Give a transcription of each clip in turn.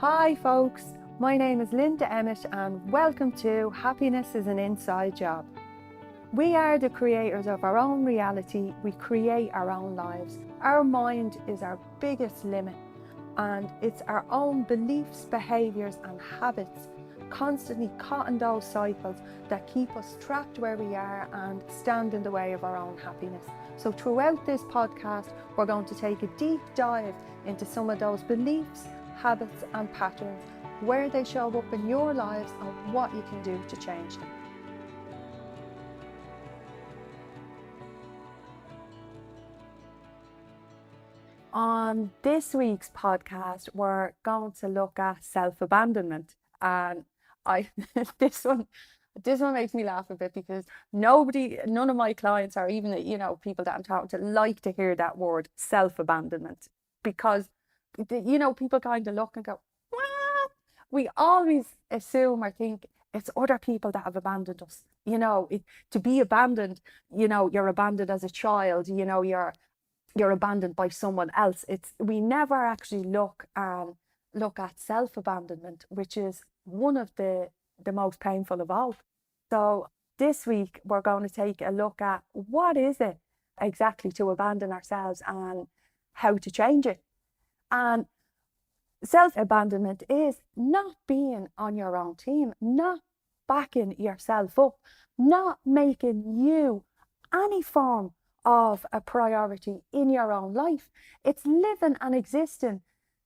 Hi folks, my name is Linda Emmett and welcome to Happiness is an Inside Job. We are the creators of our own reality, we create our own lives. Our mind is our biggest limit and it's our own beliefs, behaviours and habits constantly caught in those cycles that keep us trapped where we are and stand in the way of our own happiness. So throughout this podcast, we're going to take a deep dive into some of those beliefs, habits and patterns, where they show up in your lives and what you can do to change them. On this week's podcast, we're going to look at self-abandonment. And I this one makes me laugh a bit because none of my clients or even, people that I'm talking to like to hear that word self-abandonment because, people kind of look and go, what? We always assume or think it's other people that have abandoned us. To be abandoned, you're abandoned as a child, you're abandoned by someone else. We never actually look at self-abandonment, which is one of the most painful of all. So this week we're going to take a look at what is it exactly to abandon ourselves and how to change it. And self-abandonment is not being on your own team, not backing yourself up, not making you any form of a priority in your own life. It's living and existing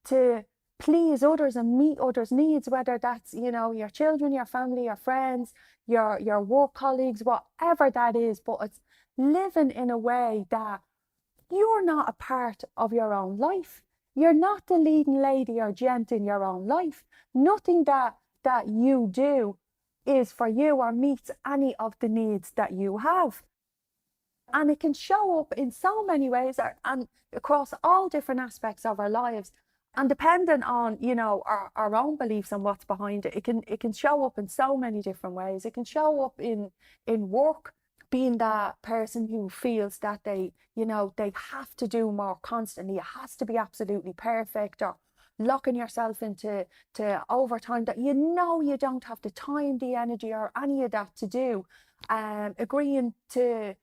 to please others and meet others' needs, whether that's, your children, your family, your friends, your work colleagues, whatever that is. But it's living in a way that you're not a part of your own life. You're not the leading lady or gent in your own life. Nothing that you do is for you or meets any of the needs that you have. And it can show up in so many ways and across all different aspects of our lives. And depending on, our own beliefs and what's behind it, it can show up in so many different ways. It can show up in work, being that person who feels that they have to do more constantly. It has to be absolutely perfect, or locking yourself into overtime that you don't have the time, the energy, or any of that to do. Agreeing to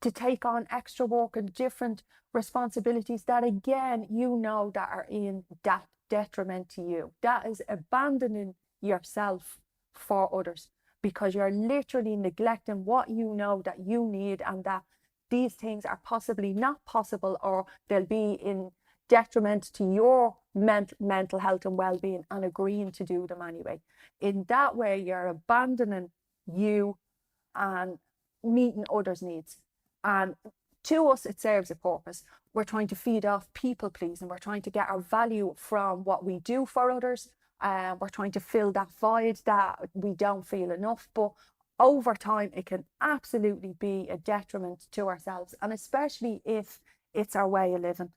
take on extra work and different responsibilities that again that are in that detriment to you. That is abandoning yourself for others, because you're literally neglecting what you know that you need, and that these things are possibly not possible, or they'll be in detriment to your mental health and well-being, and agreeing to do them anyway. In that way, you're abandoning you and meeting others' needs. And to us, it serves a purpose. We're trying to feed off people pleasing. We're trying to get our value from what we do for others. We're trying to fill that void that we don't feel enough. But over time, it can absolutely be a detriment to ourselves, and especially if it's our way of living.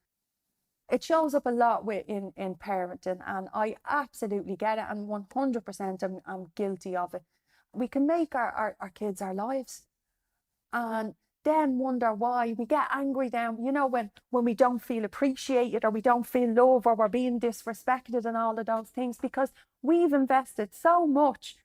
It shows up a lot in parenting, and I absolutely get it, and 100% I'm guilty of it. We can make our kids our lives, and then wonder why we get angry then, when we don't feel appreciated, or we don't feel love, or we're being disrespected and all of those things, because we've invested so much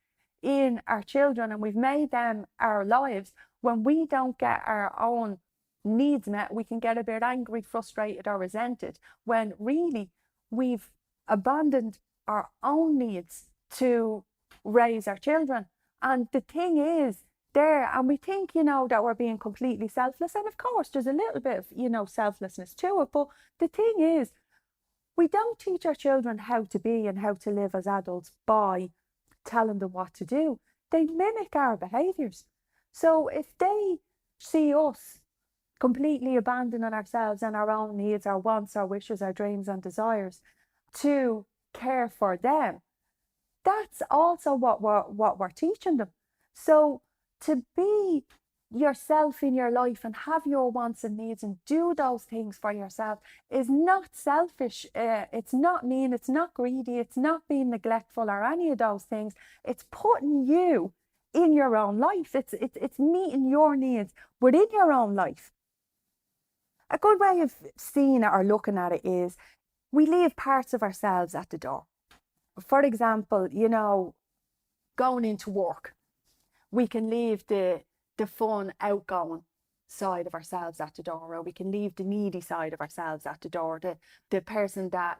in our children and we've made them our lives. When we don't get our own needs met, we can get a bit angry, frustrated or resented, when really we've abandoned our own needs to raise our children. And the thing is, and we think, that we're being completely selfless. And of course, there's a little bit of, selflessness to it. But the thing is, we don't teach our children how to be and how to live as adults by telling them what to do. They mimic our behaviours. So if they see us completely abandoning ourselves and our own needs, our wants, our wishes, our dreams and desires to care for them, that's also what we're teaching them. So to be yourself in your life and have your wants and needs and do those things for yourself is not selfish. It's not mean. It's not greedy. It's not being neglectful or any of those things. It's putting you in your own life. It's meeting your needs within your own life. A good way of seeing it or looking at it is we leave parts of ourselves at the door. For example, going into work, we can leave the fun, outgoing side of ourselves at the door, or we can leave the needy side of ourselves at the door, the person that,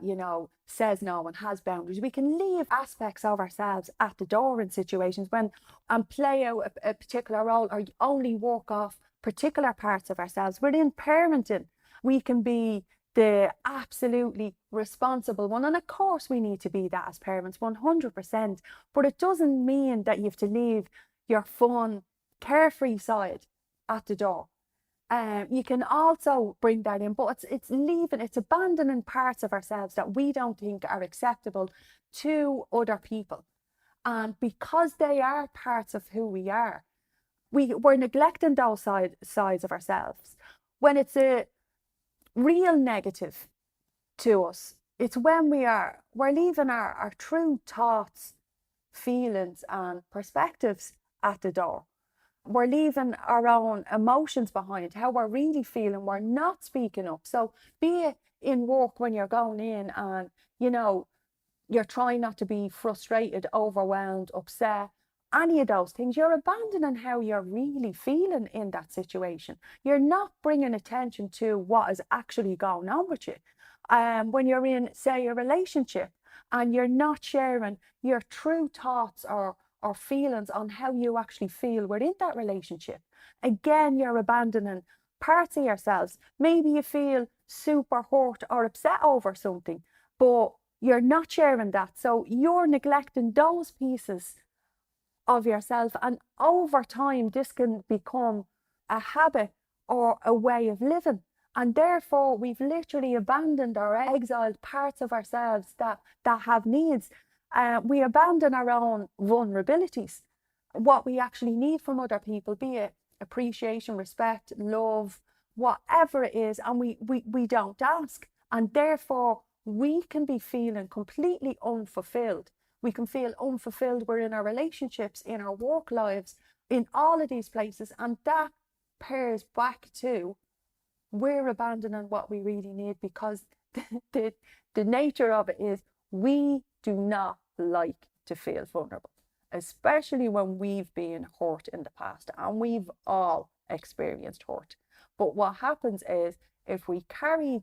says no and has boundaries. We can leave aspects of ourselves at the door in situations and play out a particular role, or only walk off particular parts of ourselves. Within parenting, we can be the absolutely responsible one. And of course, we need to be that as parents, 100%. But it doesn't mean that you have to leave your fun, carefree side at the door. You can also bring that in, but it's abandoning parts of ourselves that we don't think are acceptable to other people. And because they are parts of who we are, we're neglecting those sides of ourselves. When it's a real negative to us, it's when we're leaving our true thoughts, feelings, and perspectives at the door. We're leaving our own emotions behind, how we're really feeling. We're not speaking up. So be it in work, when you're going in and you're trying not to be frustrated, overwhelmed, upset, any of those things, you're abandoning how you're really feeling in that situation. You're not bringing attention to what is actually going on with you. When you're in, say, a relationship, and you're not sharing your true thoughts or feelings on how you actually feel within that relationship, again, you're abandoning parts of yourselves. Maybe you feel super hurt or upset over something, but you're not sharing that. So you're neglecting those pieces of yourself. And over time, this can become a habit or a way of living. And therefore, we've literally abandoned or exiled parts of ourselves that have needs. We abandon our own vulnerabilities, what we actually need from other people, be it appreciation, respect, love, whatever it is, and we don't ask. And therefore, we can be feeling completely unfulfilled. We can feel unfulfilled. We're in our relationships, in our work lives, in all of these places. And that pairs back to we're abandoning what we really need, because the nature of it is we do not like to feel vulnerable, especially when we've been hurt in the past, and we've all experienced hurt. But what happens is, if we carry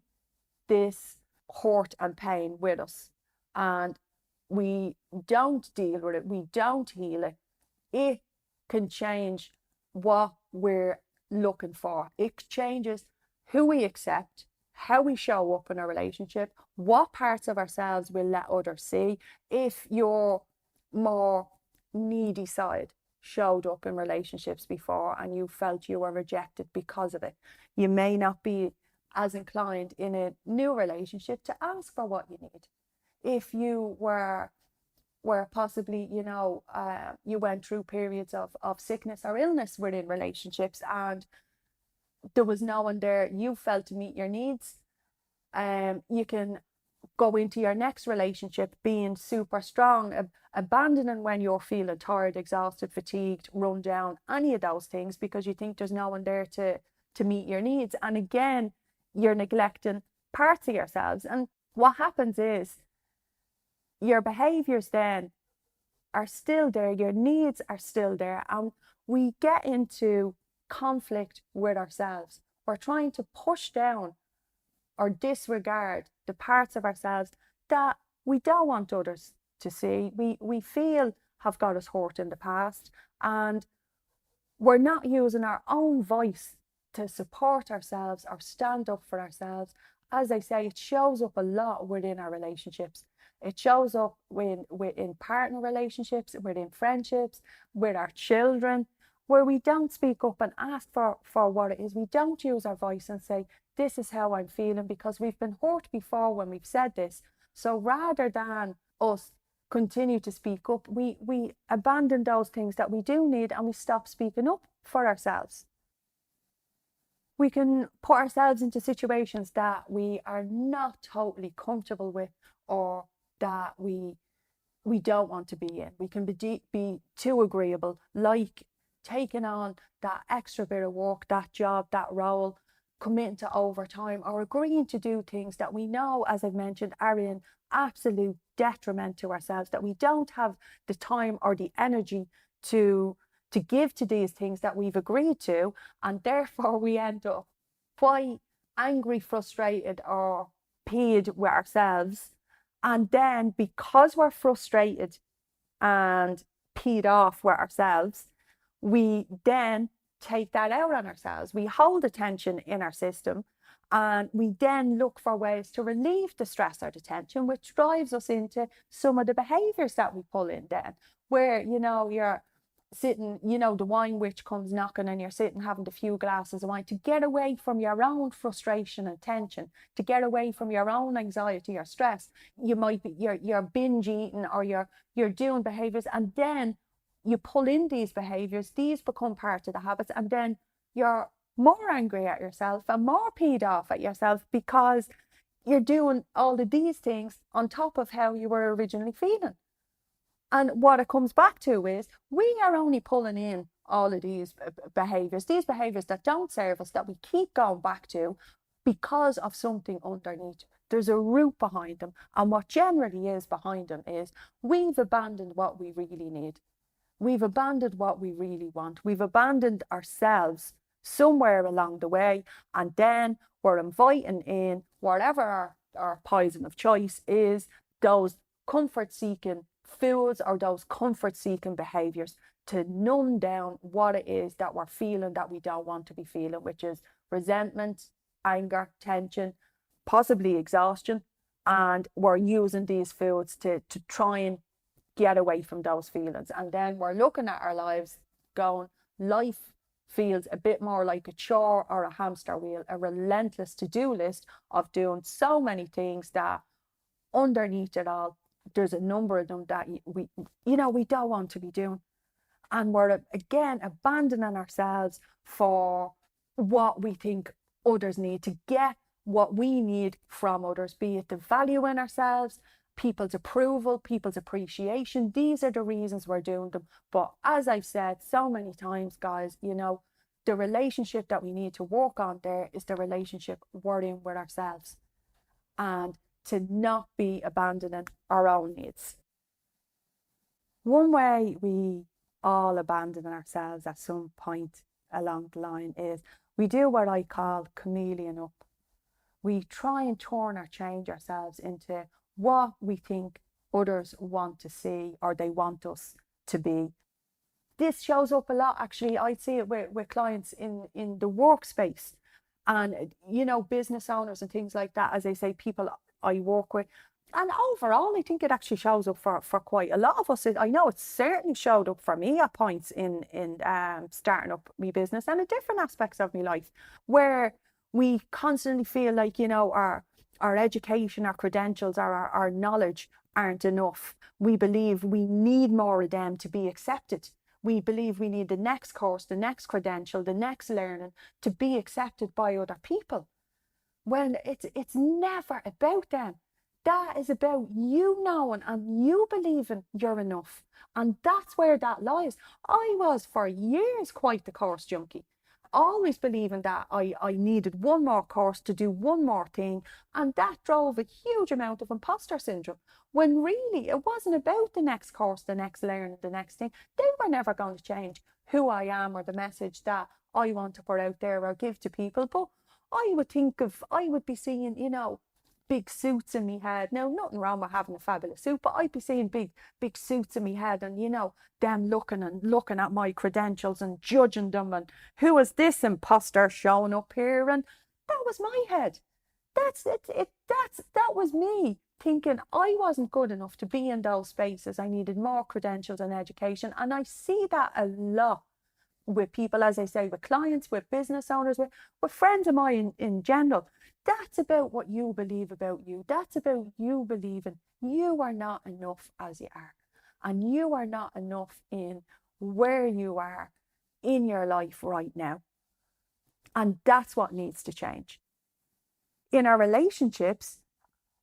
this hurt and pain with us and we don't deal with it, we don't heal it, it can change what we're looking for. It changes who we accept, how we show up in a relationship, what parts of ourselves we'll let others see. If your more needy side showed up in relationships before and you felt you were rejected because of it, you may not be as inclined in a new relationship to ask for what you need. If you were possibly, you went through periods of sickness or illness within relationships and there was no one there you felt to meet your needs, you can go into your next relationship being super strong, abandoning when you're feeling tired, exhausted, fatigued, run down, any of those things, because you think there's no one there to meet your needs. And again, you're neglecting parts of yourselves. And what happens is your behaviors then are still there, your needs are still there, and we get into conflict with ourselves. We're trying to push down or disregard the parts of ourselves that we don't want others to see, we feel have got us hurt in the past, and we're not using our own voice to support ourselves or stand up for ourselves. As I say, it shows up a lot within our relationships. It shows up within partner relationships, within friendships, with our children, where we don't speak up and ask for what it is. We don't use our voice and say, this is how I'm feeling, because we've been hurt before when we've said this. So rather than us continue to speak up, we abandon those things that we do need and we stop speaking up for ourselves. We can put ourselves into situations that we are not totally comfortable with, or that we don't want to be in. We can be too agreeable, like taking on that extra bit of work, that job, that role, committing to overtime or agreeing to do things that we know, as I've mentioned, are in absolute detriment to ourselves, that we don't have the time or the energy to give to these things that we've agreed to, and therefore we end up quite angry, frustrated, or peed with ourselves. And then because we're frustrated and peed off with ourselves, we then take that out on ourselves. We hold the tension in our system, and we then look for ways to relieve the stress or the tension, which drives us into some of the behaviors that we pull in then, where, you're sitting, the wine witch comes knocking, and you're sitting having a few glasses of wine to get away from your own frustration and tension, to get away from your own anxiety or stress. You might be, you're binge eating, or you're doing behaviors, and then you pull in these behaviors, these become part of the habits, and then you're more angry at yourself and more peed off at yourself because you're doing all of these things on top of how you were originally feeling. And what it comes back to is we are only pulling in all of these behaviors that don't serve us, that we keep going back to because of something underneath. There's a root behind them. And what generally is behind them is we've abandoned what we really need. We've abandoned what we really want. We've abandoned ourselves somewhere along the way. And then we're inviting in whatever our poison of choice is, those comfort-seeking foods or those comfort-seeking behaviors to numb down what it is that we're feeling that we don't want to be feeling, which is resentment, anger, tension, possibly exhaustion. And we're using these foods to try and get away from those feelings. And then we're looking at our lives going, life feels a bit more like a chore or a hamster wheel, a relentless to-do list of doing so many things that underneath it all, there's a number of them that we don't want to be doing. And we're again abandoning ourselves for what we think others need, to get what we need from others, be it the value in ourselves, people's approval, people's appreciation. These are the reasons we're doing them. But as I've said so many times, guys, the relationship that we need to work on there is the relationship we're in with ourselves, and to not be abandoning our own needs. One way we all abandon ourselves at some point along the line is we do what I call chameleon up. We try and turn or change ourselves into what we think others want to see or they want us to be. This shows up a lot, actually. I see it with clients in the workspace, and business owners and things like that, as I say, people I work with. And overall, I think it actually shows up for quite a lot of us. I know it certainly showed up for me at points in starting up my business and in different aspects of my life, where we constantly feel like, our education, our credentials, our knowledge aren't enough. We believe we need more of them to be accepted. We believe we need the next course, the next credential, the next learning to be accepted by other people. When it's never about them. That is about you knowing and you believing you're enough. And that's where that lies. I was for years quite the course junkie, always believing that I needed one more course to do one more thing. And that drove a huge amount of imposter syndrome, when really it wasn't about the next course, the next learning, the next thing. They were never going to change who I am or the message that I want to put out there or give to people. But I would be seeing, big suits in my head. Now, nothing wrong with having a fabulous suit, but I'd be seeing big suits in my head, and them looking at my credentials and judging them, and who is this imposter showing up here? And that was my head. That was me thinking I wasn't good enough to be in those spaces. I needed more credentials and education. And I see that a lot with people, as I say, with clients, with business owners, with friends of mine in general. That's about what you believe about you. That's about you believing you are not enough as you are. And you are not enough in where you are in your life right now. And that's what needs to change. In our relationships,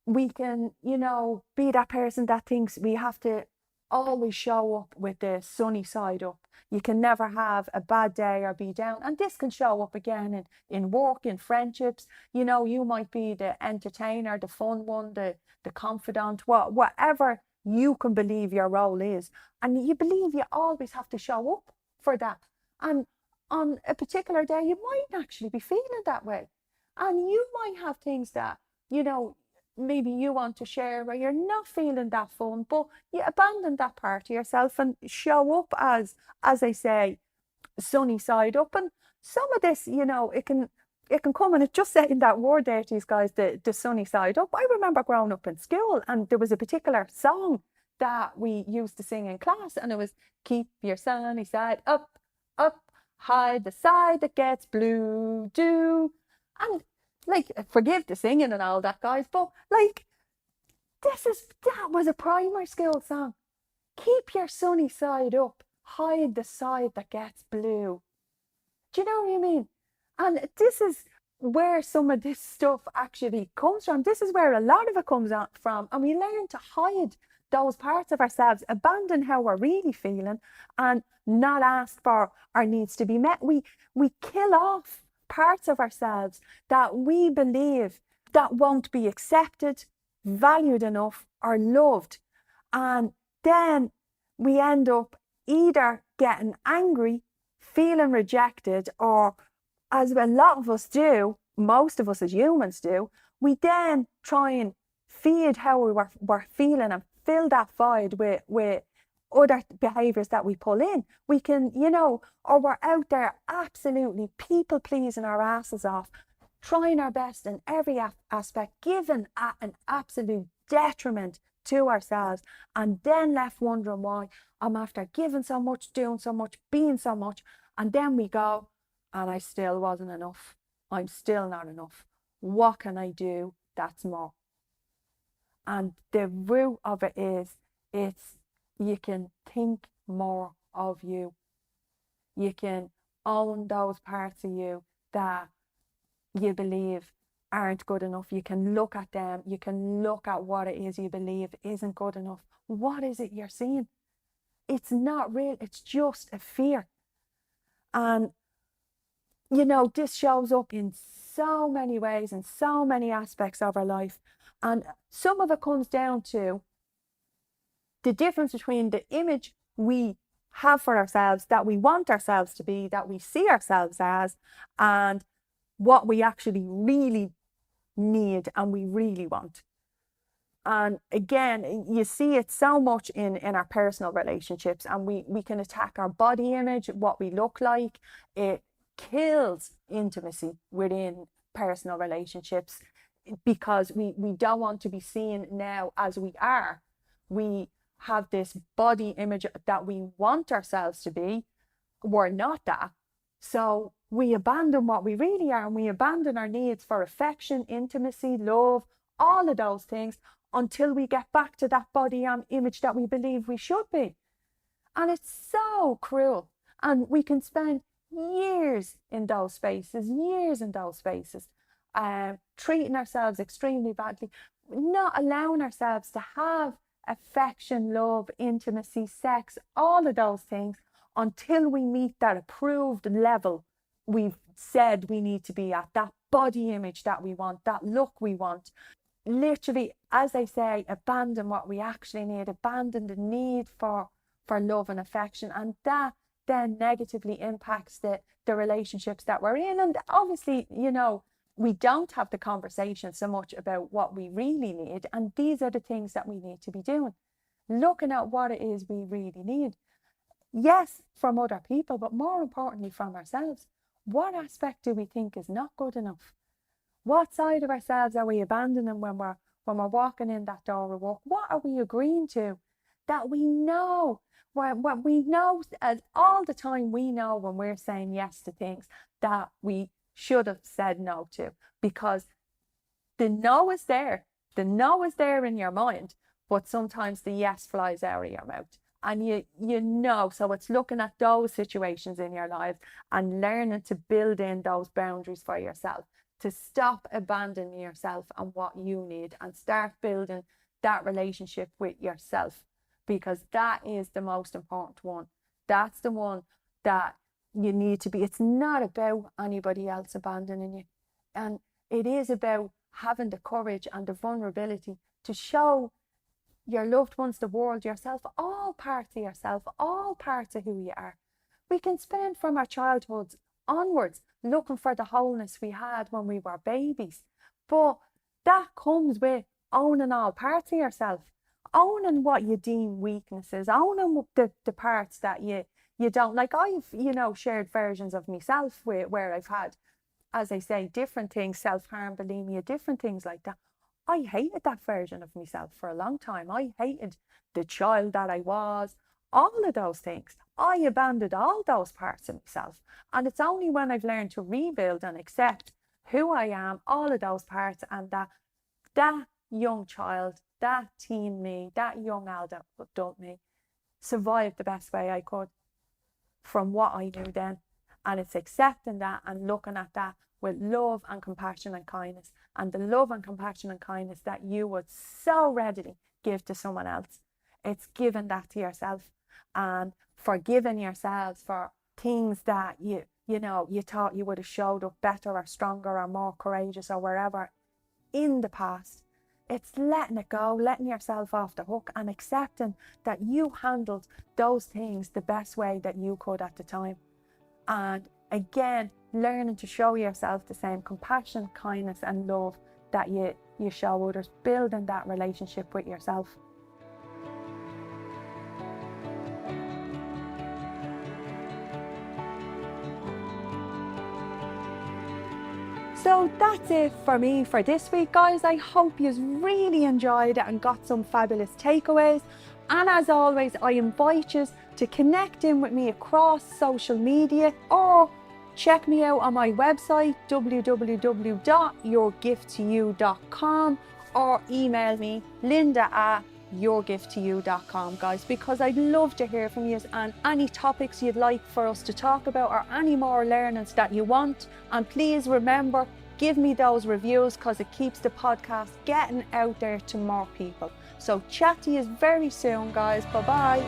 we can, be that person that thinks we have to always show up with the sunny side up. You can never have a bad day or be down. And this can show up again in work, in friendships. You know, you might be the entertainer, the fun one, the confidant, whatever you can believe your role is. And you believe you always have to show up for that. And on a particular day, you might actually be feeling that way. And you might have things that, you know, maybe you want to share where you're not feeling that fun, but you abandon that part of yourself and show up as I say, sunny side up. And some of this, you know, it can come, and it's just saying that word there to these guys, the sunny side up. I remember growing up in school, and there was a particular song that we used to sing in class, and it was keep your sunny side up, up, hide the side that gets blue, do. And like, forgive the singing and all that, guys, but like, that was a primary school song. Keep your sunny side up, hide the side that gets blue. Do you know what I mean? And this is where some of this stuff actually comes from. This is where a lot of it comes out from. And we learn to hide those parts of ourselves, abandon how we're really feeling, and not ask for our needs to be met. We kill off parts of ourselves that we believe that won't be accepted, valued enough, or loved. And then we end up either getting angry, feeling rejected, or as a lot of us do, most of us as humans do, we then try and feed how we're feeling and fill that void with other behaviors that we pull in. We can, you know, or we're out there absolutely people pleasing our asses off, trying our best in every aspect, given at an absolute detriment to ourselves, and then left wondering why I'm after giving so much, doing so much, being so much, and then we go, and I still wasn't enough. I'm still not enough. What can I do that's more? And the root of it is, it's you can think more of you. You can own those parts of you that you believe aren't good enough. You can look at them. You can look at what it is you believe isn't good enough. What is it you're seeing? It's not real. It's just a fear. And, you know, this shows up in so many ways, in so many aspects of our life. And some of it comes down to the difference between the image we have for ourselves, that we want ourselves to be, that we see ourselves as, and what we actually really need and we really want. And again, you see it so much in our personal relationships, and we can attack our body image, what we look like. It kills intimacy within personal relationships because we don't want to be seen now as we are. We have this body image that we want ourselves to be. We're not that. So we abandon what we really are, and we abandon our needs for affection, intimacy, love, all of those things, until we get back to that body image that we believe we should be. And it's so cruel. And we can spend years in those spaces, treating ourselves extremely badly, not allowing ourselves to have affection, love, intimacy, sex, all of those things, until we meet that approved level we've said we need to be at, that body image that we want, that look we want. Literally, as I say, abandon what we actually need, abandon the need for love and affection, and that then negatively impacts the relationships that we're in. And obviously, you know, we don't have the conversation so much about what we really need, and these are the things that we need to be doing, looking at what it is we really need. Yes, from other people, but more importantly from ourselves. What aspect do we think is not good enough? What side of ourselves are we abandoning when we're walking in that door of work? What are we agreeing to that we know, when we know, as all the time we know when we're saying yes to things that we should have said no to, because the no is there. The no is there in your mind, but sometimes the yes flies out of your mouth. And you know, so it's looking at those situations in your life and learning to build in those boundaries for yourself, to stop abandoning yourself and what you need, and start building that relationship with yourself. because that is the most important one. That's the one that you need to be. It's not about anybody else abandoning you. And it is about having the courage and the vulnerability to show your loved ones, the world, yourself, all parts of yourself, all parts of who you are. We can spend from our childhoods onwards looking for the wholeness we had when we were babies. But that comes with owning all parts of yourself, owning what you deem weaknesses, owning the parts that you don't like. I've, shared versions of myself where I've had, as I say, different things, self-harm, bulimia, different things like that. I hated that version of myself for a long time. I hated the child that I was, all of those things. I abandoned all those parts of myself. And it's only when I've learned to rebuild and accept who I am, all of those parts, and that young child, that teen me, that young adult me, survived the best way I could from what I knew then. And it's accepting that and looking at that with love and compassion and kindness, and the love and compassion and kindness that you would so readily give to someone else. It's giving that to yourself and forgiving yourselves for things that you thought you would have showed up better or stronger or more courageous or wherever in the past. It's letting it go, letting yourself off the hook, and accepting that you handled those things the best way that you could at the time. And again, learning to show yourself the same compassion, kindness and love that you show others, building that relationship with yourself. So that's it for me for this week, guys. I hope you really enjoyed it and got some fabulous takeaways. And as always, I invite you to connect in with me across social media, or check me out on my website, www.yourgifttoyou.com, or email me, linda@yourgifttoyou.com, guys, because I'd love to hear from you and any topics you'd like for us to talk about, or any more learnings that you want. And please remember, give me those reviews, because it keeps the podcast getting out there to more people. So chat to you very soon, guys. Bye bye.